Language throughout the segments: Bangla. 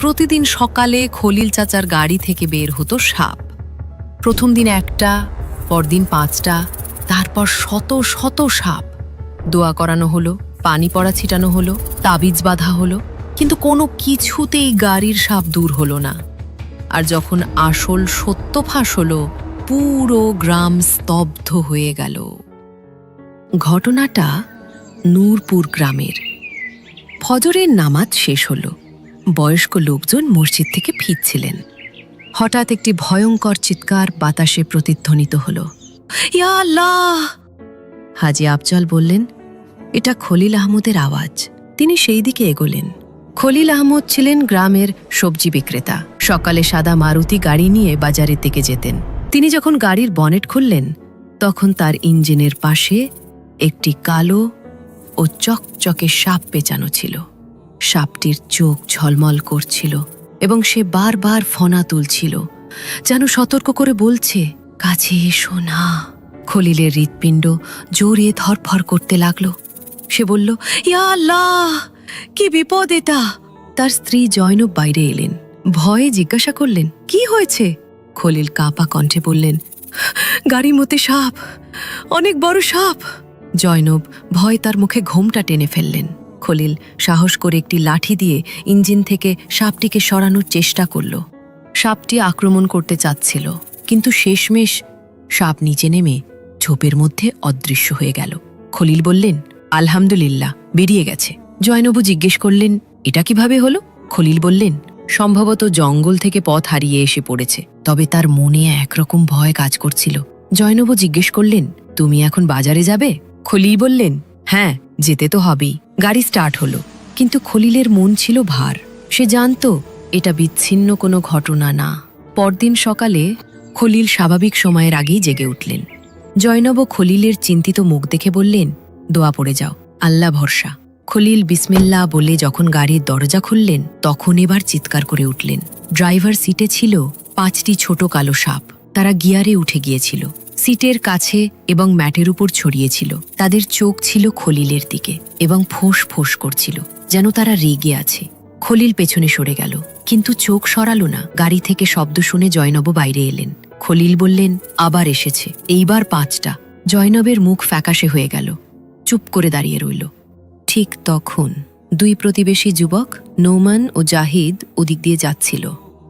প্রতিদিন সকালে খলিল চাচার গাড়ি থেকে বের হতো সাপ। প্রথম দিন একটা, পরদিন 5টা, তারপর শত শত সাপ। দোয়া করানো হলো, পানি পড়া ছিটানো হলো, তাবিজ বাঁধা হলো, কিন্তু কোনো কিছুতেই গাড়ির সাপ দূর হলো না। আর যখন আসল সত্য ফাঁস হলো, পুরো গ্রাম স্তব্ধ হয়ে গেল। ঘটনাটা নূরপুর গ্রামের। ফজরের নামাজ শেষ হলো, বয়স্ক লোকজন মসজিদ থেকে ফিরছিলেন। হঠাৎ একটি ভয়ঙ্কর চিৎকার বাতাসে প্রতিধ্বনিত হলো, ইয়া আল্লাহ! হাজি আফজল বললেন, এটা খলিল আহমদের আওয়াজ। তিনি সেই দিকে এগোলেন। খলিল আহমদ ছিলেন গ্রামের সবজি বিক্রেতা। সকালে সাদা মারুতি গাড়ি নিয়ে বাজারের দিকে যেতেন। তিনি যখন গাড়ির বনেট খুললেন, তখন তার ইঞ্জিনের পাশে একটি কালো ও চকচকে সাপ পেঁচানো ছিল। সাপটির চোখ ঝলমল করছিল এবং সে বারবার ফনা তুলছিল, যেন সতর্ক করে বলছে, কাছে এসো না। খলিলের হৃৎপিণ্ড জোরে ধরফর করতে লাগলো। সে বলল, ইয়া আল্লাহ, কি বিপদ এটা! তার স্ত্রী জয়নব বাইরে এলেন। ভয়ে জিজ্ঞাসা করলেন, কি হয়েছে? খলিল কাঁপা কণ্ঠে বললেন, গাড়ির মধ্যে সাপ, অনেক বড় সাপ। জয়নব ভয় তার মুখে ঘোমটা টেনে ফেললেন। খলিল সাহস করে একটি লাঠি দিয়ে ইঞ্জিন থেকে সাপটিকে সরানোর চেষ্টা করল। সাপটি আক্রমণ করতে চাচ্ছিল, কিন্তু শেষমেশ সাপ নিচে নেমে ঝোপের মধ্যে অদৃশ্য হয়ে গেল। খলিল বললেন, আলহামদুলিল্লাহ, বেরিয়ে গেছে। জয়নবু জিজ্ঞেস করলেন, এটা কিভাবে হলো? খলিল বললেন, সম্ভবত জঙ্গল থেকে পথ হারিয়ে এসে পড়েছে, তবে তার মনে একরকম ভয় কাজ করছিল। জয়নবু জিজ্ঞেস করলেন, তুমি এখন বাজারে যাবে? খলিল বললেন, হ্যাঁ, যেতে তো হবেই। গাড়ি স্টার্ট হলো, কিন্তু খলিলের মন ছিল ভার। সে জানত এটা বিচ্ছিন্ন কোনো ঘটনা না। পরদিন সকালে খলিল স্বাভাবিক সময়ের আগেই জেগে উঠলেন। জয়নব খলিলের চিন্তিত মুখ দেখে বললেন, দোয়া পড়ে যাও, আল্লাহ ভরসা। খলিল বিসমিল্লাহ বলে যখন গাড়ির দরজা খুললেন, তখন এবার চিৎকার করে উঠলেন। ড্রাইভার সিটে ছিল 5টি ছোট কালো সাপ। তারা গিয়ারে উঠে গিয়েছিল, সিটের কাছে এবং ম্যাটের উপর ছড়িয়েছিল। তাদের চোখ ছিল খলিলের দিকে এবং ফোঁস ফোঁস করছিল, যেন তারা রেগে আছে। খলিল পেছনে সরে গেল, কিন্তু চোখ সরালো না। গাড়ি থেকে শব্দ শুনে জয়নব বাইরে এলেন। খলিল বললেন, আবার এসেছে, এইবার 5টা। জয়নবের মুখ ফ্যাকাশে হয়ে গেল, চুপ করে দাঁড়িয়ে রইল। ঠিক তখন 2 প্রতিবেশী যুবক, নৌমান ও জাহিদ, ওদিক দিয়ে যাচ্ছিল।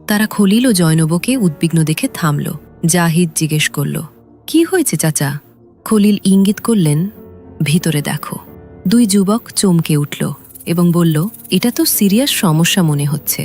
তারা খলিল ও জয়নবকে উদ্বিগ্ন দেখে থামল। জাহিদ জিজ্ঞেস করল, কি হয়েছে চাচা? খলিল ইঙ্গিত করলেন, ভিতরে দেখো। 2 যুবক চমকে উঠল এবং বলল, এটা তো সিরিয়াস সমস্যা মনে হচ্ছে।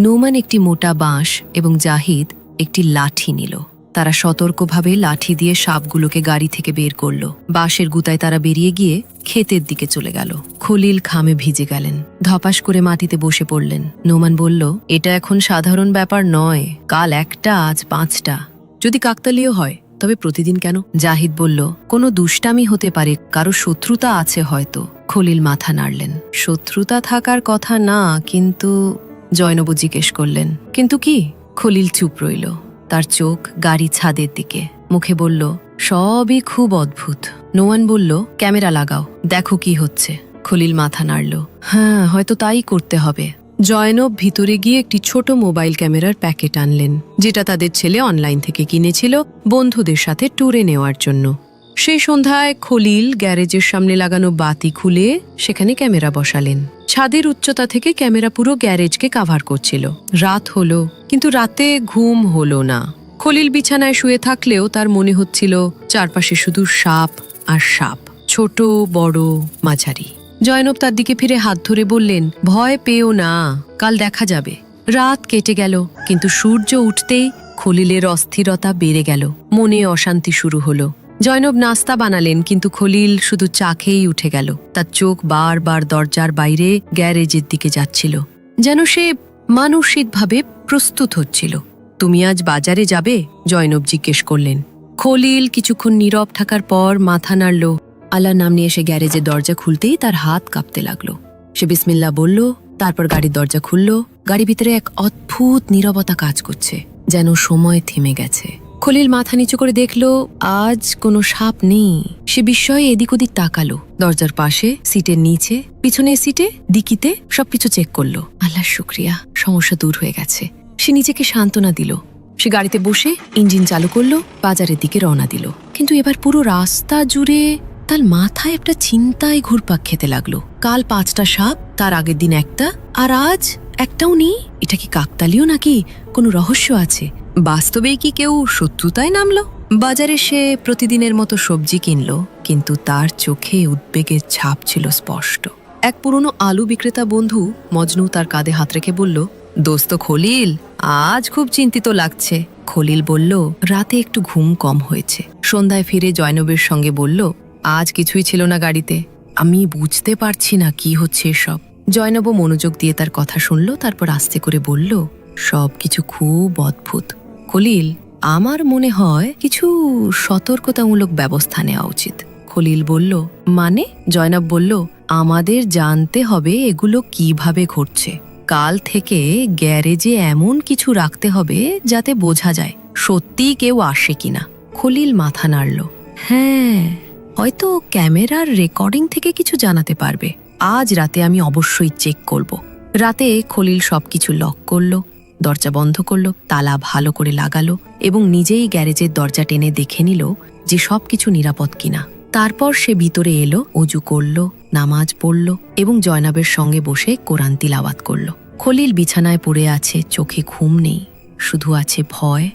নৌমান একটি মোটা বাঁশ এবং জাহিদ একটি লাঠি নিল। তারা সতর্কভাবে লাঠি দিয়ে সাপগুলোকে গাড়ি থেকে বের করল। বাঁশের গুতায় তারা বেরিয়ে গিয়ে ক্ষেতের দিকে চলে গেল। খলিল ঘামে ভিজে গেলেন, ধপাস করে মাটিতে বসে পড়লেন। নোমান বলল, এটা এখন সাধারণ ব্যাপার নয়। কাল 1টা, আজ 5টা। যদি কাকতালীয় হয়, তবে প্রতিদিন কেন? জাহিদ বলল, কোনো দুষ্টামি হতে পারে, কারো শত্রুতা আছে হয়তো। খলিল মাথা নাড়লেন। শত্রুতা থাকার কথা না, কিন্তু... জয়নব জিজ্ঞেস করলেন, কিন্তু কি? খলিল চুপ রইল, তার চোখ গাড়ি ছাদের দিকে। মুখে বলল, সবই খুব অদ্ভুত। নোমান বলল, ক্যামেরা লাগাও, দেখো কি হচ্ছে। খলিল মাথা নাড়ল, হ্যাঁ, হয়তো তাই করতে হবে। জয়নব ভিতরে গিয়ে একটি ছোট মোবাইল ক্যামেরার প্যাকেট আনলেন, যেটা তাদের ছেলে অনলাইন থেকে কিনেছিল বন্ধুদের সাথে ট্যুরে নেওয়ার জন্য। সেই সন্ধ্যায় খলিল গ্যারেজের সামনে লাগানো বাতি খুলে সেখানে ক্যামেরা বসালেন। ছাদের উচ্চতা থেকে ক্যামেরা পুরো গ্যারেজকে কাভার করছিল। রাত হলো, কিন্তু রাতে ঘুম হলো না। খলিল বিছানায় শুয়ে থাকলেও তার মনে হচ্ছিল চারপাশে শুধু সাপ আর সাপ, ছোট বড় মাঝারি। জয়নব তার দিকে ফিরে হাত ধরে বললেন, ভয় পেও না, কাল দেখা যাবে। রাত কেটে গেল, কিন্তু সূর্য উঠতেই খলিলের অস্থিরতা বেড়ে গেল। মনে অশান্তি শুরু হলো। জয়নব নাস্তা বানালেন, কিন্তু খলিল শুধু চা খেয়েই উঠে গেল। তার চোখ বারবার দরজার বাইরে গ্যারেজের দিকে যাচ্ছিল, যেন সে মানসিকভাবে প্রস্তুত হচ্ছিল। তুমি আজ বাজারে যাবে? জয়নব জিজ্ঞেস করলেন। খলিল কিছুক্ষণ নীরব থাকার পর মাথা নাড়ল। আল্লাহর নাম নিয়ে সে গ্যারেজের দরজা খুলতেই তার হাত কাঁপতে লাগলো। সে বিসমিল্লাহ বলল, তারপর গাড়ির দরজা খুলল। গাড়ির ভিতরে এক অদ্ভুত নীরবতা কাজ করছে, যেন সময় থেমে গেছে। খলিল মাথা নিচু করে দেখল আজ কোনো সাপ নেই। সে বিস্ময়ে এদিক ওদিক তাকালো। দরজার পাশে, সিটের নিচে, পিছনের সিটে, ডিকিতে সবকিছু চেক করলো। আল্লাহ শুক্রিয়া, সমস্যা দূর হয়ে গেছে। সে নিজেকে সান্ত্বনা দিল। সে গাড়িতে বসে ইঞ্জিন চালু করলো, বাজারের দিকে রওনা দিল। কিন্তু এবার পুরো রাস্তা জুড়ে তার মাথায় একটা চিন্তায় ঘুরপাক খেতে লাগলো। কাল 5টা সাপ, তার আগের দিন একটা, আর আজ একটাও নেই। এটা কি কাকতালীয় নাকি কোনো রহস্য আছে? বাস্তবেই কি কেউ শত্রুতায় নামলো? বাজারে সে প্রতিদিনের মতো সবজি কিনলো, কিন্তু তার চোখে উদ্বেগের ছাপ ছিল স্পষ্ট। এক পুরনো আলু বিক্রেতা বন্ধু মজনু তার কাঁধে হাত রেখে বলল, দোস্ত খলিল, আজ খুব চিন্তিত লাগছে। খলিল বলল, রাতে একটু ঘুম কম হয়েছে। সন্ধ্যায় ফিরে জয়নবের সঙ্গে বলল, আজ কিছুই ছিল না গাড়িতে। আমি বুঝতে পারছি না কি হচ্ছে এসব। জয়নবও মনোযোগ দিয়ে তার কথা শুনল, তারপর আস্তে করে বলল, সবকিছু খুব অদ্ভুত খলিল। আমার মনে হয় কিছু সতর্কতামূলক ব্যবস্থা নেওয়া উচিত। খলিল বলল, মানে? জয়নব বলল, আমাদের জানতে হবে এগুলো কিভাবে ঘটছে। কাল থেকে গ্যারেজে এমন কিছু রাখতে হবে যাতে বোঝা যায় সত্যিই কেউ আসে কিনা। খলিল মাথা নাড়ল। হ্যাঁ, হয়তো ক্যামেরার রেকর্ডিং থেকে কিছু জানাতে পারবে। আজ রাতে আমি অবশ্যই চেক করব। রাতে খলিল সবকিছু লক করল, দরজা বন্ধ করল, তালা ভালো করে লাগালো এবং নিজেই গ্যারেজের দরজা টেনে দেখে নিল যে সবকিছু নিরাপদ কিনা। তারপর সে ভিতরে এলো, অজু করল, নামাজ পড়ল এবং জয়নাবের সঙ্গে বসে কোরআন তিলাওয়াত করল। খলিল বিছানায় পড়ে আছে, চোখে ঘুম নেই, শুধু আছে ভয়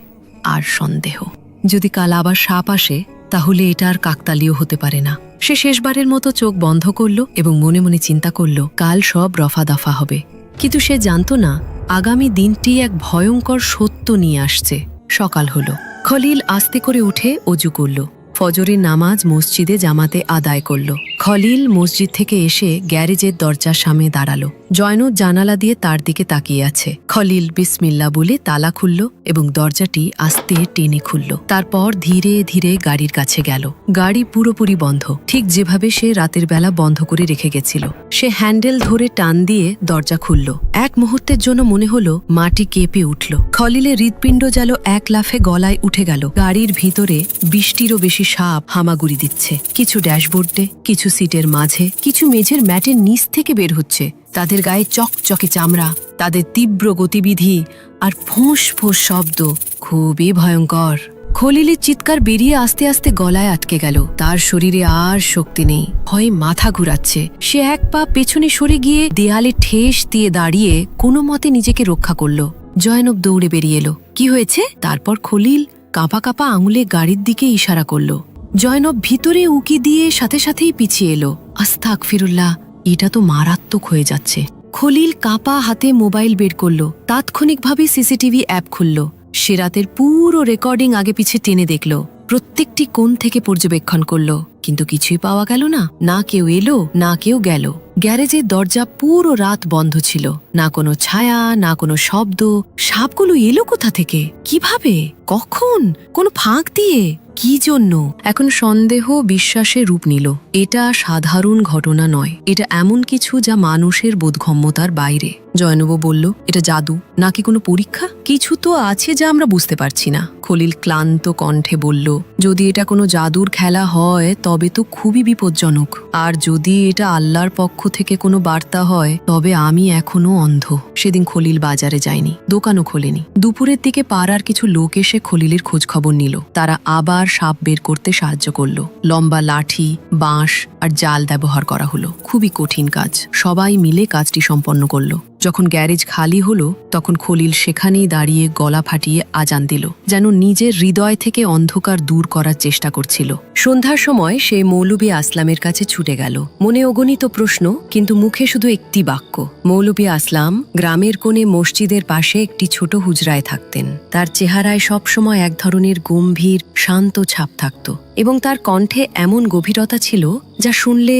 আর সন্দেহ। যদি কাল আবার সাপ আসে তাহলে এটা আর কাকতালীয় হতে পারে না। সে শেষবারের মতো চোখ বন্ধ করল এবং মনে মনে চিন্তা করল কাল সব রফা দফা হবে। কিন্তু সে জানত না আগামী দিনটি এক ভয়ঙ্কর সত্য নিয়ে আসছে। সকাল হলো। খলিল আস্তে করে উঠে অজু করল, ফজরের নামাজ মসজিদে জামাতে আদায় করল। খলিল মসজিদ থেকে এসে গ্যারেজের দরজার সামনে দাঁড়ালো। জয়নব জানালা দিয়ে তার দিকে তাকিয়ে আছে। খলিল বিসমিল্লাহ বলে তালা খুলল এবং দরজাটি আস্তে টেনে খুলল। তারপর ধীরে ধীরে গাড়ির কাছে গেল। গাড়ি পুরোপুরি বন্ধ, ঠিক যেভাবে সে রাতের বেলা বন্ধ করে রেখে গেছিল। সে হ্যান্ডেল ধরে টান দিয়ে দরজা খুলল। এক মুহূর্তের জন্য মনে হলো মাটি কেঁপে উঠল। খলিলের হৃৎপিণ্ড যেন এক লাফে গলায় উঠে গেল। গাড়ির ভিতরে 20টিরও বেশি সাপ হামাগুড়ি দিচ্ছে। কিছু ড্যাশবোর্ডে, কিছু সিটের মাঝে, কিছু মেঝের ম্যাটের নিচ থেকে বের হচ্ছে। তাদের গায়ে চকচকে চামড়া, তাদের তীব্র গতিবিধি আর ফোঁস ফোঁস শব্দ খুবই ভয়ঙ্কর। খলিলের চিৎকার বেরিয়ে আস্তে আস্তে গলায় আটকে গেল। তার শরীরে আর শক্তি নেই, ভয়ে মাথা ঘুরাচ্ছে। সে এক পা পেছনে সরে গিয়ে দেয়ালে ঠেস দিয়ে দাঁড়িয়ে কোনো মতে নিজেকে রক্ষা করল। জয়নব দৌড়ে বেরিয়ে এলো। কি হয়েছে? তারপর খলিল কাঁপা কাঁপা আঙুলে গাড়ির দিকে ইশারা করল। জয়নব ভিতরে উকি দিয়ে সাথে সাথেই পিছিয়ে এলো। আস্তাগফিরুল্লাহ, এটা তো মারাত্মক হয়ে যাচ্ছে। খলিল কাঁপা হাতে মোবাইল বের করল, তাৎক্ষণিকভাবে সিসিটিভি অ্যাপ খুলল। সে রাতের পুরো রেকর্ডিং আগে পিছে টেনে দেখল, প্রত্যেকটি কোণ থেকে পর্যবেক্ষণ করল, কিন্তু কিছুই পাওয়া গেল না। না কেউ এলো, না কেউ গেল। গ্যারেজের দরজা পুরো রাত বন্ধ ছিল। না কোনো ছায়া, না কোনো শব্দ। সাপগুলো এলো কোথা থেকে? কিভাবে? কখন? কোনো ফাঁক দিয়ে? কি জন্য? এখন সন্দেহ বিশ্বাসে রূপ নিল। এটা সাধারণ ঘটনা নয়, এটা এমন কিছু যা মানুষের বোধগম্যতার বাইরে। জয়নব বলল, এটা জাদু নাকি কোনো পরীক্ষা? কিছু তো আছে যা আমরা বুঝতে পারছি না। খলিল ক্লান্ত কণ্ঠে বলল, যদি এটা কোনো জাদুর খেলা হয় তবে তো খুবই বিপজ্জনক। আর যদি এটা আল্লাহর পক্ষ থেকে কোনো বার্তা হয় তবে আমি এখনো অন্ধ। সেদিন খলিল বাজারে যায়নি, দোকানও খোলেনি। দুপুরের দিকে পাড়ার কিছু লোক এসে খলিলের খোঁজ খবর নিল। তারা আবার সাপ বের করতে সাহায্য করলো। লম্বা লাঠি, বাঁশ আর জাল ব্যবহার করা হলো। খুবই কঠিন কাজ। সবাই মিলে কাজটি সম্পন্ন করলো। যখন গ্যারেজ খালি হলো তখন খলিল সেখানেই দাঁড়িয়ে গলা ফাটিয়ে আজান দিল, যেন নিজের হৃদয় থেকে অন্ধকার দূর করার চেষ্টা করছিল। সন্ধ্যার সময় সে মৌলভী আসলামের কাছে ছুটে গেল। মনে অগণিত প্রশ্ন, কিন্তু মুখে শুধু একটি বাক্য। মৌলভী আসলাম গ্রামের কোণে মসজিদের পাশে একটি ছোট হুজরায় থাকতেন। তার চেহারায় সবসময় এক ধরনের গম্ভীর শান্ত ছাপ থাকত এবং তার কণ্ঠে এমন গভীরতা ছিল যা শুনলে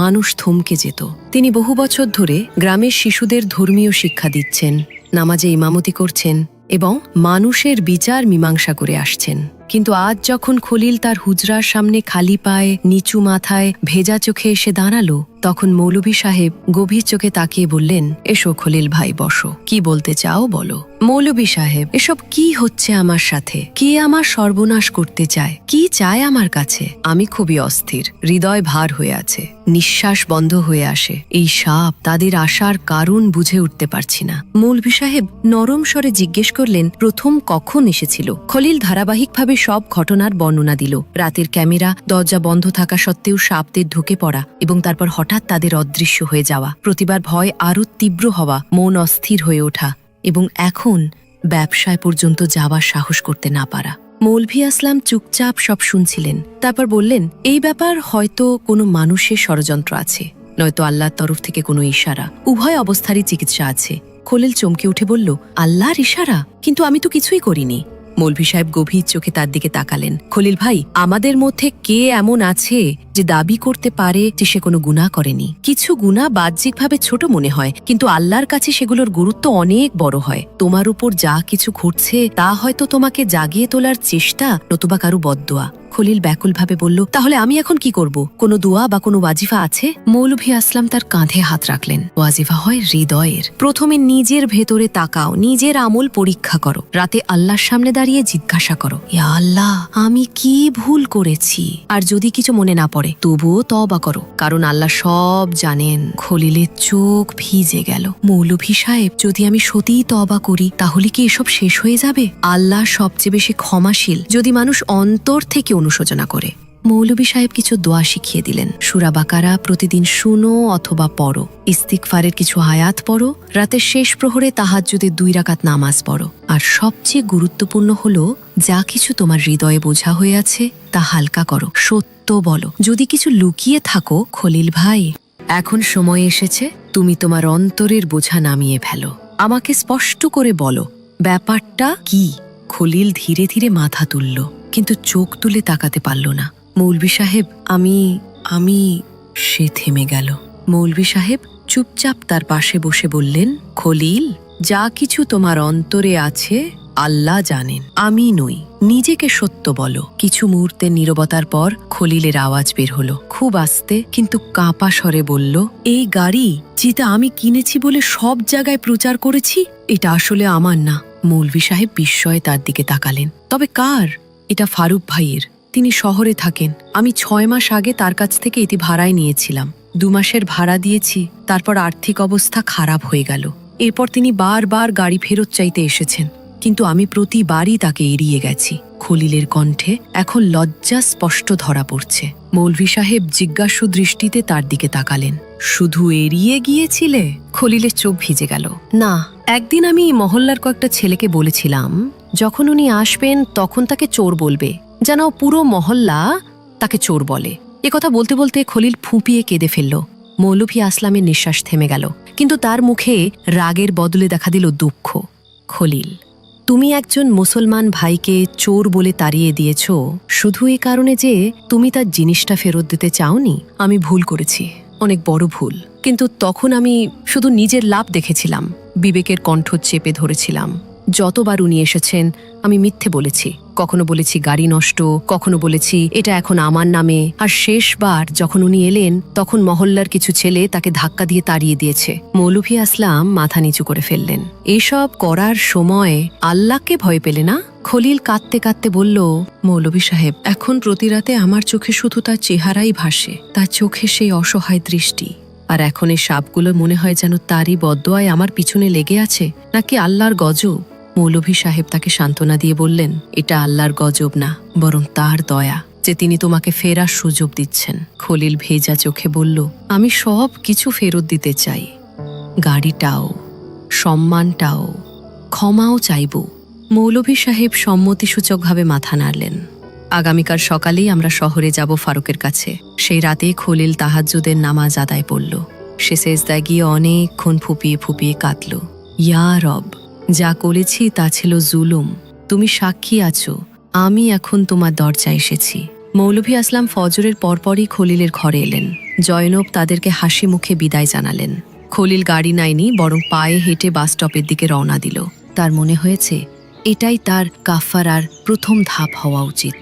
মানুষ থমকে যেত। তিনি বহু বছর ধরে গ্রামের শিশুদের ধর্মীয় শিক্ষা দিচ্ছেন, নামাজে ইমামতি করছেন এবং মানুষের বিচার মীমাংসা করে আসছেন। কিন্তু আজ যখন খলিল তার হুজরার সামনে খালি পায়ে, নিচু মাথায়, ভেজা চোখে এসে দাঁড়ালো, তখন মৌলভী সাহেব গভীর চোখে তাকিয়ে বললেন, এসো খলিল ভাই, বসো, কি বলতে চাও বলো। মৌলভী সাহেব, এসব কি হচ্ছে আমার সাথে? কে আমার সর্বনাশ করতে চায়? কি চায় আমার কাছে? আমি খুবই অস্থির, হৃদয় ভার হয়ে আছে, নিঃশ্বাস বন্ধ হয়ে আসে। এই সাপ, তাদের আসার কারণ বুঝে উঠতে পারছি না। মৌলভী সাহেব নরম স্বরে জিজ্ঞেস করলেন, প্রথম কখন এসেছিল? খলিল ধারাবাহিকভাবে সব ঘটনার বর্ণনা দিল। রাতের ক্যামেরা, দরজা বন্ধ থাকা সত্ত্বেও সাপদের ঢুকে পড়া এবং তারপর হঠাৎ তাদের অদৃশ্য হয়ে যাওয়া, প্রতিবার ভয় আরও তীব্র হওয়া, মন অস্থির হয়ে ওঠা এবং এখন ব্যবসায় পর্যন্ত যাওয়ার সাহস করতে না পারা। মৌলভী আসলাম চুপচাপ সব শুনছিলেন। তারপর বললেন, এই ব্যাপার হয়তো কোনো মানুষের ষড়যন্ত্র আছে, নয়তো আল্লাহর তরফ থেকে কোনো ইশারা। উভয় অবস্থারই চিকিৎসা আছে। খলিল চমকে উঠে বলল, আল্লাহর ইশারা? কিন্তু আমি তো কিছুই করিনি। মৌলভী সাহেব গভীর চোখে তার দিকে তাকালেন। খলিল ভাই, আমাদের মধ্যে কে এমন আছে যে দাবি করতে পারে যে সে কোনো গুনাহ করেনি? কিছু গুনাহ বাহ্যিকভাবে ছোট মনে হয়, কিন্তু আল্লাহর কাছে সেগুলোর গুরুত্ব অনেক বড় হয়। তোমার উপর যা কিছু ঘটছে তা হয়তো তোমাকে জাগিয়ে তোলার চেষ্টা, নতুবা কারো বদদোয়া। খলিল ব্যাকুলভাবে বলল, তাহলে আমি এখন কি করব? কোনো দোয়া বা কোনো ওয়াজিফা আছে? মৌলভী আসলাম তার কাঁধে হাত রাখলেন। ওয়াজিফা হয় হৃদয়ের। প্রথমে নিজের ভেতরে তাকাও, নিজের আমল পরীক্ষা করো, রাতে আল্লাহর সামনে দাঁড়িয়ে জিজ্ঞাসা করো, ইয়া আল্লাহ, আমি কি ভুল করেছি? আর যদি কিছু মনে না পড়ে, তবুও তওবা করো, কারণ আল্লাহ সব জানেন। খলিলের চোখ ভিজে গেল। মৌলভী সাহেব, যদি আমি সত্যিই তওবা করি, তাহলে কি এসব শেষ হয়ে যাবে? আল্লাহ সবচেয়ে বেশি ক্ষমাশীল যদি মানুষ অন্তর থেকে অনুশোচনা করে। মৌলভী সাহেব কিছু দোয়া শিখিয়ে দিলেন। সূরা বাকারা প্রতিদিন শুনো অথবা পড়ো, ইস্তিগফারের কিছু আয়াত পড়ো, রাতের শেষ প্রহরে তাহাজ্জুদে 2 রাকাত নামাজ পড়ো, আর সবচেয়ে গুরুত্বপূর্ণ হলো, যা কিছু তোমার হৃদয়ে বোঝা হয়ে আছে তা হালকা করো, সত্য বলো। যদি কিছু লুকিয়ে থাকো, খলিল ভাই, এখন সময় এসেছে তুমি তোমার অন্তরের বোঝা নামিয়ে ফেলো। আমাকে স্পষ্ট করে বলো, ব্যাপারটা কি? খলিল ধীরে ধীরে মাথা তুলল, কিন্তু চোখ তুলে তাকাতে পারল না। মৌলভী সাহেব, আমি সে থেমে গেল। মৌলভী সাহেব চুপচাপ তার পাশে বসে বললেন, খলিল, যা কিছু তোমার অন্তরে আছে আল্লাহ জানেন, আমি নই। নিজেকে সত্য বলো। কিছু মুহূর্তের নীরবতার পর খলিলের আওয়াজ বের হলো, খুব আস্তে কিন্তু কাঁপা স্বরে বলল, এই গাড়ি যেটা আমি কিনেছি বলে সব জায়গায় প্রচার করেছি, এটা আসলে আমার না। মৌলভী সাহেব বিস্ময়ে তার দিকে তাকালেন। তবে কার? এটা ফারুক ভাইয়ের। তিনি শহরে থাকেন। আমি 6 মাস আগে তার কাছ থেকে এটি ভাড়ায় নিয়েছিলাম। 2 মাসের ভাড়া দিয়েছি, তারপর আর্থিক অবস্থা খারাপ হয়ে গেল। এরপর তিনি বারবার গাড়ি ফেরত চাইতে এসেছেন, কিন্তু আমি প্রতিবারই তাকে এড়িয়ে গেছি। খলিলের কণ্ঠে এখন লজ্জা স্পষ্ট ধরা পড়ছে। মৌলভী সাহেব জিজ্ঞাসু দৃষ্টিতে তার দিকে তাকালেন। শুধু এড়িয়ে গিয়েছিলে? খলিলের চোখ ভিজে গেল। না, একদিন আমি মহল্লার কয়েকটা ছেলেকে বলেছিলাম, যখন উনি আসবেন তখন তাকে চোর বলবে, যেন পুরো মহল্লা তাকে চোর বলে। একথা বলতে বলতে খলিল ফুঁপিয়ে কেঁদে ফেলল। মৌলভী আসলামের নিঃশ্বাস থেমে গেল, কিন্তু তার মুখে রাগের বদলে দেখা দিল দুঃখ। খলিল, তুমি একজন মুসলমান ভাইকে চোর বলে তাড়িয়ে দিয়েছ শুধু এই কারণে যে তুমি তার জিনিসটা ফেরত দিতে চাওনি। আমি ভুল করেছি, অনেক বড় ভুল। কিন্তু তখন আমি শুধু নিজের লাভ দেখেছিলাম, বিবেকের কণ্ঠ চেপে ধরেছিলাম। যতবার উনি এসেছেন আমি মিথ্যে বলেছি। কখনো বলেছি গাড়ি নষ্ট, কখনো বলেছি এটা এখন আমার নামে। আর শেষবার যখন উনি এলেন, তখন মহল্লার কিছু ছেলে তাকে ধাক্কা দিয়ে তাড়িয়ে দিয়েছে। মৌলভী আসলাম মাথা নিচু করে ফেললেন। এসব করার সময় আল্লাহকে ভয় পেলে না? খলিল কাঁদতে কাঁদতে বলল, মৌলভী সাহেব, এখন প্রতি রাতে আমার চোখে শুধু তার চেহারাই ভাসে, তার চোখে সেই অসহায় দৃষ্টি। আর এখন এই সাপগুলো মনে হয় যেন তারই বদদোয়ায় আমার পিছনে লেগে আছে, নাকি আল্লাহর গজব। মৌলভী সাহেব তাকে সান্ত্বনা দিয়ে বললেন, এটা আল্লাহর গজব না, বরং তার দয়া যে তিনি তোমাকে ফেরার সুযোগ দিচ্ছেন। খলিল ভেজা চোখে বলল, আমি সব কিছু ফেরত দিতে চাই, গাড়িটাও, সম্মানটাও, ক্ষমাও চাইব। মৌলভী সাহেব সম্মতিসূচকভাবে মাথা নাড়লেন। আগামীকাল সকালেই আমরা শহরে যাব ফারুকের কাছে। সেই রাতে খলিল তাহাজ্জুদের নামাজ আদায় পড়ল। সে সেজদায় গিয়ে অনেকক্ষণ ফুপিয়ে ফুপিয়ে কাঁদল। ইয়া রব, যা করেছি তা ছিল জুলুম, তুমি সাক্ষী আছো, আমি এখন তোমার দরজায় এসেছি। মৌলভী আসলাম ফজরের পরপরই খলিলের ঘরে এলেন। জয়নব তাদেরকে হাসি মুখে বিদায় জানালেন। খলিল গাড়ি নেয়নি, বরং পায়ে হেঁটে বাস স্টপের দিকে রওনা দিল। তার মনে হয়েছে এটাই তার কাফফারার প্রথম ধাপ হওয়া উচিত।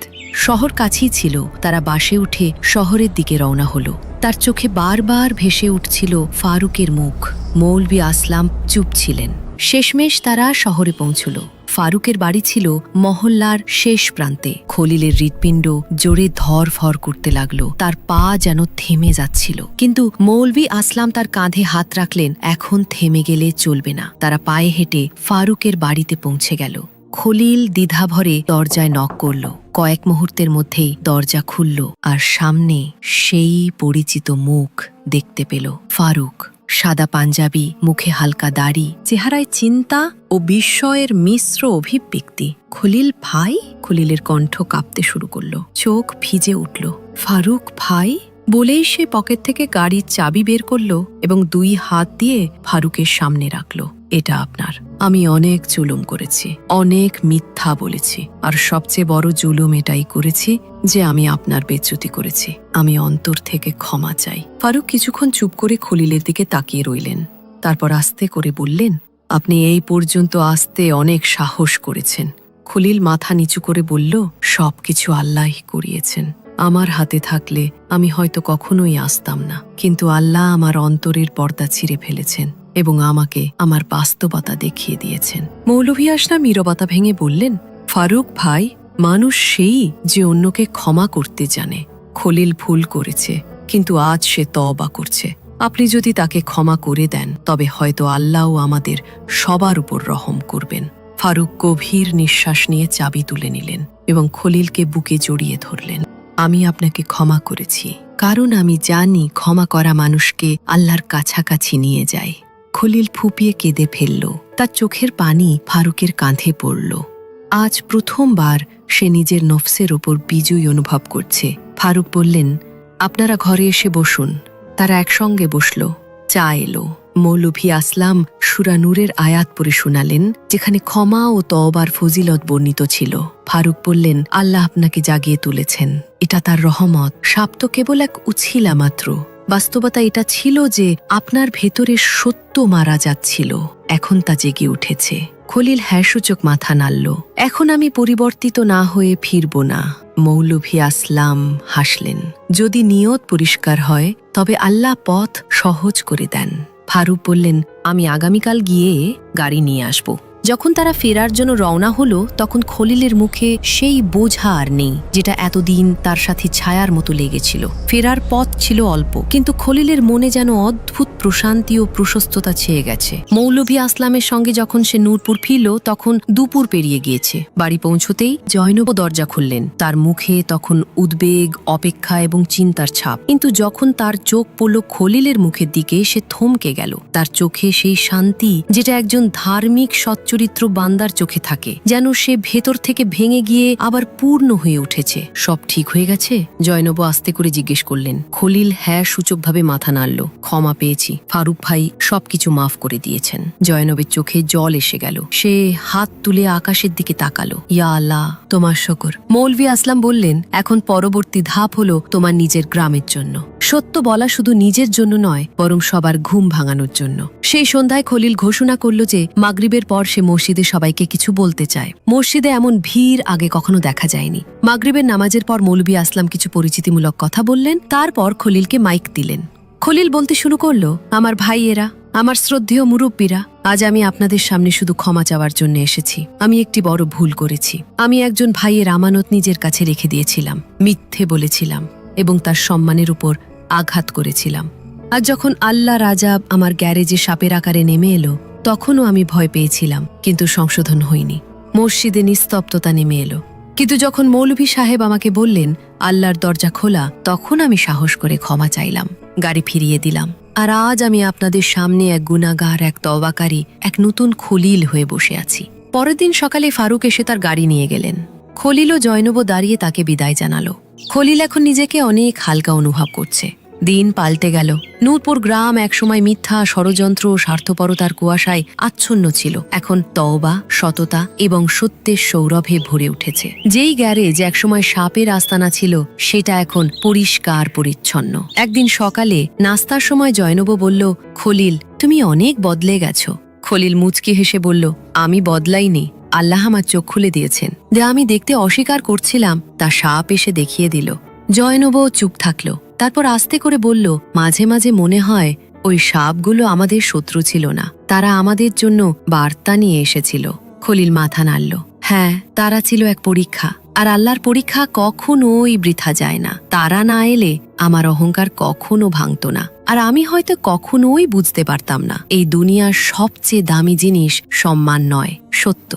শহর কাছেই ছিল। তারা বাসে উঠে শহরের দিকে রওনা হলো। তার চোখে বারবার ভেসে উঠছিল ফারুকের মুখ। মৌলভী আসলাম চুপ ছিলেন। শেষমেশ তারা শহরে পৌঁছল। ফারুকের বাড়ি ছিল মহল্লার শেষ প্রান্তে। খলিলের হৃৎপিণ্ড জোরে ধরফর করতে লাগলো, তার পা যেন থেমে যাচ্ছিল। কিন্তু মৌলভী আসলাম তার কাঁধে হাত রাখলেন, এখন থেমে গেলে চলবে না। তারা পায়ে হেঁটে ফারুকের বাড়িতে পৌঁছে গেল। খলিল দ্বিধাভরে দরজায় নক করল। কয়েক মুহূর্তের মধ্যেই দরজা খুলল, আর সামনে সেই পরিচিত মুখ দেখতে পেল। ফারুক, সাদা পাঞ্জাবি, মুখে হালকা দাড়ি, চেহারায় চিন্তা ও বিস্ময়ের মিশ্র অভিব্যক্তি। খলিল ভাই? খলিলের কণ্ঠ কাঁপতে শুরু করল, চোখ ভিজে উঠল। ফারুক ভাই বলেই সে পকেট থেকে গাড়ির চাবি বের করল এবং 2 হাত দিয়ে ফারুকের সামনে রাখল। এটা আপনার। আমি অনেক জুলুম করেছি, অনেক মিথ্যা বলেছি, আর সবচেয়ে বড় জুলুম এটাই করেছি যে আমি আপনার বেজ্জতি করেছি। আমি অন্তর থেকে ক্ষমা চাই। ফারুক কিছুক্ষণ চুপ করে খলিলের দিকে তাকিয়ে রইলেন। তারপর আস্তে করে বললেন, আপনি এই পর্যন্ত আসতে অনেক সাহস করেছেন। খলিল মাথা নিচু করে বলল, সবকিছু আল্লাহই করিয়েছেন। আমার হাতে থাকলে আমি হয়তো কখনোই আসতাম না, কিন্তু আল্লাহ আমার অন্তরের পর্দা ছিঁড়ে ফেলেছেন এবং আমাকে আমার বাস্তবতা দেখিয়ে দিয়েছেন। মৌলভী আসলাম নীরবতা ভেঙে বললেন, ফারুক ভাই, মানুষ সেই যে অন্যকে ক্ষমা করতে জানে। খলিল ভুল করেছে, কিন্তু আজ সে তওবা করছে। আপনি যদি তাকে ক্ষমা করে দেন, তবে হয়তো আল্লাহও আমাদের সবার উপর রহম করবেন। ফারুক গভীর নিঃশ্বাস নিয়ে চাবি তুলে নিলেন এবং খলিলকে বুকে জড়িয়ে ধরলেন। আমি আপনাকে ক্ষমা করেছি, কারণ আমি জানি ক্ষমা করা মানুষকে আল্লাহর কাছাকাছি নিয়ে যায়। খলিল ফুপিয়ে কেঁদে ফেলল। তার চোখের পানি ফারুকের কাঁধে পড়ল। আজ প্রথমবার সে নিজের নফসের ওপর বিজয় অনুভব করছে। ফারুক বললেন, আপনারা ঘরে এসে বসুন। তারা একসঙ্গে বসল। চা এলো। মৌলভী আসলাম সূরা নূরের আয়াত পড়ে শোনালেন, যেখানে ক্ষমা ও তওবার ফজিলত বর্ণিত ছিল। ফারুক বললেন, আল্লাহ আপনাকে জাগিয়ে তুলেছেন, এটা তার রহমত। সাপ তো কেবল এক উছিলা মাত্র। বাস্তবতা এটা ছিল যে আপনার ভেতরের সত্য মারা যাচ্ছিল, এখন তা জেগে উঠেছে। খলিল হ্যাঁসূচক মাথা নাড়ল। এখন আমি পরিবর্তিত না হয়ে ফিরব না। মৌলভী আসলাম হাসলেন। যদি নিয়ত পরিষ্কার হয়, তবে আল্লাহ পথ সহজ করে দেন। ফারুক বললেন, আমি আগামীকাল গিয়ে গাড়ি নিয়ে আসব। যখন তারা ফেরার জন্য রওনা হলো, তখন খলিলের মুখে সেই বোঝা আর নেই, যেটা এতদিন তার সাথে ছায়ার মতো লেগেছিল। ফেরার পথ ছিল অল্প, কিন্তু খলিলের মনে যেন অদ্ভুত প্রশান্তি ও প্রশস্ততা ছেয়ে গেছে। মৌলভী আসলামের সঙ্গে যখন সে নূরপুর ফিরল, তখন দুপুর পেরিয়ে গিয়েছে। বাড়ি পৌঁছতেই জয়নব দরজা খুললেন। তার মুখে তখন উদ্বেগ, অপেক্ষা এবং চিন্তার ছাপ। কিন্তু যখন তার চোখ পড়ল খলিলের মুখের দিকে, সে থমকে গেল। তার চোখে সেই শান্তি যেটা একজন ধার্মিক সচ্চরিত্র বান্দার চোখে থাকে, যেন সে ভেতর থেকে ভেঙে গিয়ে আবার পূর্ণ হয়ে উঠেছে। সব ঠিক হয়ে গেছে? জয়নব আস্তে করে জিজ্ঞেস করলেন। খলিল হ্যাঁ সূচকভাবে মাথা নাড়ল। ক্ষমা পেয়েছি, ফারুক ভাই সবকিছু মাফ করে দিয়েছেন। জয়নবের চোখে জল এসে গেল। সে হাত তুলে আকাশের দিকে তাকালো। ইয়া আল্লাহ, তোমার শকর। মৌলভী আসলাম বললেন, এখন পরবর্তী ধাপ হলো তোমার নিজের গ্রামের জন্য। সত্য বলা শুধু নিজের জন্য নয়, বরং সবার ঘুম ভাঙানোর জন্য। সেই সন্ধ্যায় খলিল ঘোষণা করল যে মাগরিবের পর সে মসজিদে সবাইকে কিছু বলতে চায়। মসজিদে এমন ভিড় আগে কখনো দেখা যায়নি। মাগরিবের নামাজের পর মৌলভী আসলাম কিছু পরিচিতিমূলক কথা বললেন। তারপর খলিলকে মাইক দিলেন। খলিল বলতে শুরু করলো, আমার ভাইয়েরা, আমার শ্রদ্ধেয় মুরব্বীরা, আজ আমি আপনাদের সামনে শুধু ক্ষমা চাওয়ার জন্য এসেছি। আমি একটি বড় ভুল করেছি। আমি একজন ভাইয়ের আমানত নিজের কাছে রেখে দিয়েছিলাম, মিথ্যে বলেছিলাম এবং তার সম্মানের উপর আঘাত করেছিলাম। আর যখন আল্লাহ রাজাব আমার গ্যারেজে সাপের আকারে নেমে এলো, তখনও আমি ভয় পেয়েছিলাম, কিন্তু সংশোধন হইনি। মসজিদে নিস্তব্ধতা নেমে এলো। কিন্তু যখন মৌলভী সাহেব আমাকে বললেন আল্লাহর দরজা খোলা, তখন আমি সাহস করে ক্ষমা চাইলাম, গাড়ি ফিরিয়ে দিলাম। আর আজ আমি আপনাদের সামনে এক গুনাহগার, এক তওবাকারী, এক নতুন খলিল হয়ে বসে আছি। পরের দিন সকালে ফারুক এসে তার গাড়ি নিয়ে গেলেন। খলিল ও জয়নব দাঁড়িয়ে তাকে বিদায় জানালো। খলিল এখন নিজেকে অনেক হালকা অনুভব করছে। দিন পাল্টে গেল। নূরপুর গ্রাম একসময় মিথ্যা, ষড়যন্ত্র ও স্বার্থপরতার কুয়াশায় আচ্ছন্ন ছিল। এখন তওবা, সততা এবং সত্যের সৌরভে ভরে উঠেছে। যেই গ্যারেজ একসময় সাপের আস্তানা ছিল, সেটা এখন পরিষ্কার পরিচ্ছন্ন। একদিন সকালে নাস্তার সময় জয়নব বলল, খলিল, তুমি অনেক বদলে গেছো। খলিল মুচকি হেসে বলল, আমি বদলাইনি, আল্লাহ আমার চোখ খুলে দিয়েছেন। যা আমি দেখতে অস্বীকার করছিলাম, তা সাপ এসে দেখিয়ে দিল। জয়নব চুপ থাকল। তারপর আস্তে করে বলল, মাঝে মাঝে মনে হয় ওই সাপগুলো আমাদের শত্রু ছিল না, তারা আমাদের জন্য বার্তা নিয়ে এসেছিল। খলিল মাথা নাড়ল। হ্যাঁ, তারা ছিল এক পরীক্ষা, আর আল্লাহর পরীক্ষা কখনোই বৃথা যায় না। তারা না এলে আমার অহংকার কখনো ভাঙত না, আর আমি হয়তো কখনোই বুঝতে পারতাম না এই দুনিয়ার সবচেয়ে দামি জিনিস সম্মান নয়, সত্য।